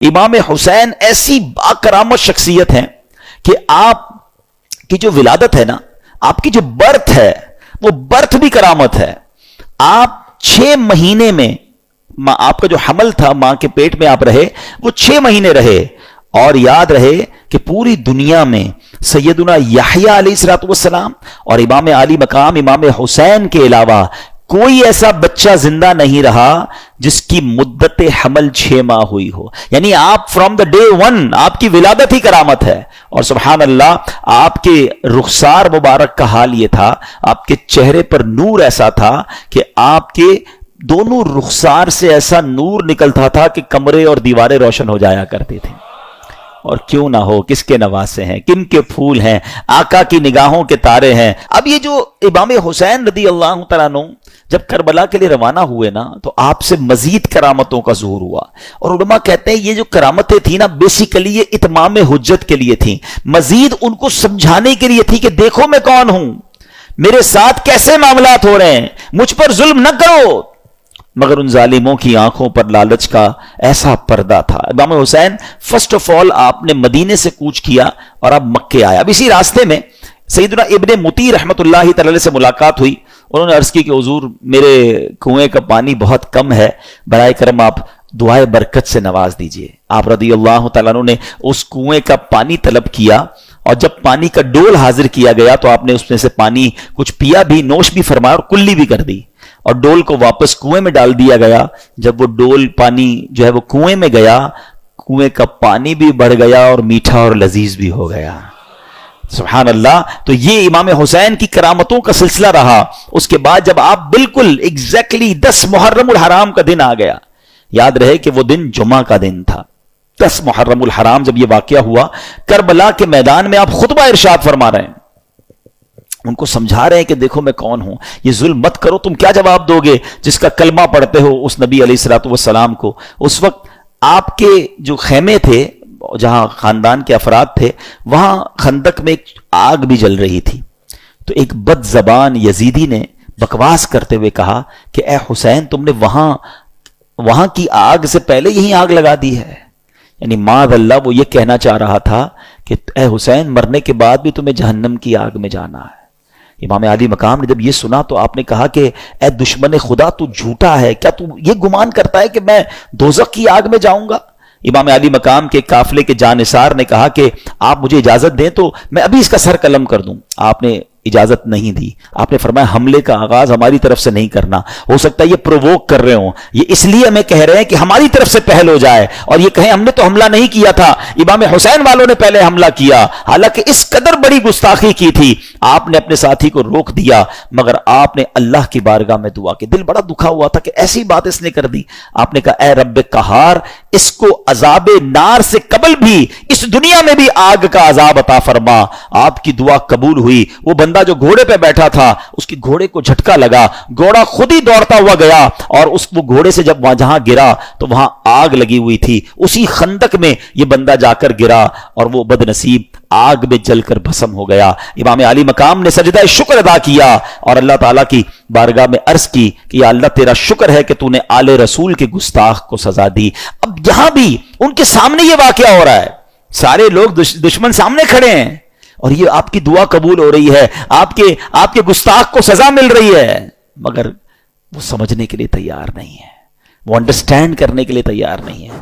امام حسین ایسی باکرامت شخصیت ہیں کہ آپ کی جو ولادت ہے نا، آپ کی جو برتھ ہے، وہ برتھ بھی کرامت ہے. آپ 6 مہینے میں آپ کا جو حمل تھا، ماں کے پیٹ میں آپ رہے، وہ 6 مہینے رہے. اور یاد رہے کہ پوری دنیا میں سیدنا یحییٰ علیہ الصلوۃ والسلام اور امام علی مقام امام حسین کے علاوہ کوئی ایسا بچہ زندہ نہیں رہا جس کی مدت حمل 6 ماہ ہوئی ہو. یعنی آپ فرام دا ڈے 1 آپ کی ولادت ہی کرامت ہے. اور سبحان اللہ، آپ کے رخسار مبارک کا حال یہ تھا، آپ کے چہرے پر نور ایسا تھا کہ آپ کے دونوں رخسار سے ایسا نور نکلتا تھا کہ کمرے اور دیواریں روشن ہو جایا کرتی تھیں. اور کیوں نہ ہو، کس کے نواسے ہیں، کن کے پھول ہیں، آقا کی نگاہوں کے تارے ہیں. اب یہ جو امام حسین رضی اللہ تعالیٰ عنہ جب کربلا کے لیے روانہ ہوئے نا، تو آپ سے مزید کرامتوں کا ظہور ہوا. اور علماء کہتے ہیں یہ جو کرامتیں تھیں نا، بیسیکلی یہ اتمام حجت کے لیے تھیں، مزید ان کو سمجھانے کے لیے تھی کہ دیکھو میں کون ہوں، میرے ساتھ کیسے معاملات ہو رہے ہیں، مجھ پر ظلم نہ کرو. مگر ان ظالموں کی آنکھوں پر لالچ کا ایسا پردہ تھا. امام حسین فرسٹ آف آل آپ نے مدینے سے کوچ کیا اور آپ مکے آئے. اب اسی راستے میں سیدنا ابن مطیع رحمۃ اللہ تعالی سے ملاقات ہوئی. انہوں نے عرض کی کہ حضور میرے کنویں کا پانی بہت کم ہے، برائے کرم آپ دعائے برکت سے نواز دیجئے. آپ رضی اللہ تعالیٰ عنہ نے اس کنویں کا پانی طلب کیا، اور جب پانی کا ڈول حاضر کیا گیا تو آپ نے اس میں سے پانی کچھ پیا بھی، نوش بھی فرمایا اور کلی بھی کر دی. اور ڈول کو واپس کنویں میں ڈال دیا گیا. جب وہ ڈول پانی جو ہے وہ کنویں میں گیا، کنویں کا پانی بھی بڑھ گیا اور میٹھا اور لذیذ بھی ہو گیا. سبحان اللہ. تو یہ امام حسین کی کرامتوں کا سلسلہ رہا. اس کے بعد جب آپ بالکل ایگزیکٹلی 10 محرم الحرام کا دن آ گیا، یاد رہے کہ وہ دن جمعہ کا دن تھا. 10 محرم الحرام جب یہ واقعہ ہوا، کربلا کے میدان میں آپ خطبہ ارشاد فرما رہے ہیں، ان کو سمجھا رہے ہیں کہ دیکھو میں کون ہوں، یہ ظلم مت کرو. تم کیا جواب دو گے جس کا کلمہ پڑھتے ہو اس نبی علیہ الصلوۃ والسلام کو؟ اس وقت آپ کے جو خیمے تھے جہاں خاندان کے افراد تھے، وہاں خندق میں ایک آگ بھی جل رہی تھی. تو ایک بد زبان یزیدی نے بکواس کرتے ہوئے کہا کہ اے حسین، تم نے وہاں کی آگ سے پہلے یہی آگ لگا دی ہے. یعنی معاذ اللہ وہ یہ کہنا چاہ رہا تھا کہ اے حسین، مرنے کے بعد بھی تمہیں جہنم کی آگ میں جانا ہے. امام علی مقام نے جب یہ سنا تو آپ نے کہا کہ اے دشمن خدا، تو جھوٹا ہے، کیا تو یہ گمان کرتا ہے کہ میں دوزخ کی آگ میں جاؤں گا؟ امام علی مقام کے قافلے کے جانثار نے کہا کہ آپ مجھے اجازت دیں تو میں ابھی اس کا سر قلم کر دوں. آپ نے اجازت نہیں دی. آپ نے فرمایا حملے کا آغاز ہماری طرف سے نہیں کرنا، ہو سکتا ہے یہ پرووک کر رہے ہوں، یہ اس لیے ہمیں کہہ رہے ہیں کہ ہماری طرف سے پہل ہو جائے اور یہ کہیں ہم نے تو حملہ نہیں کیا تھا، امام حسین والوں نے پہلے حملہ کیا. حالانکہ اس قدر بڑی گستاخی کی تھی. آپ نے اپنے ساتھی کو روک دیا، مگر آپ نے اللہ کی بارگاہ میں دعا کی. دل بڑا دکھا ہوا تھا کہ ایسی بات اس نے کر دی. آپ نے کہا اے رب قہار، اس کو عذاب نار سے قبل بھی اس دنیا میں بھی آگ کا عذاب عطا فرما. آپ کی دعا قبول ہوئی. وہ بندہ جو گھوڑے پہ بیٹھا تھا، اس کی گھوڑے کو جھٹکا لگا، گھوڑا خود ہی دوڑتا ہوا گیا اور وہ گھوڑے سے جب جہاں گرا تو وہاں آگ لگی ہوئی تھی. اسی خندق میں یہ بندہ جا کر گرا اور وہ بد نصیب آگ میں جل کر بھسم ہو گیا. امام علی مقام نے سجدہ شکر ادا کیا اور اللہ تعالیٰ کی بارگاہ میں عرض کی کہ یا اللہ تیرا شکر ہے کہ تو نے آل رسول کے گستاخ کو سزا دی. اب یہاں بھی ان کے سامنے یہ واقعہ ہو رہا ہے، سارے لوگ دشمن سامنے کھڑے ہیں اور یہ آپ کی دعا قبول ہو رہی ہے، آپ کے گستاخ کو سزا مل رہی ہے، مگر وہ سمجھنے کے لیے تیار نہیں ہے، وہ انڈرسٹینڈ کرنے کے لیے تیار نہیں ہے.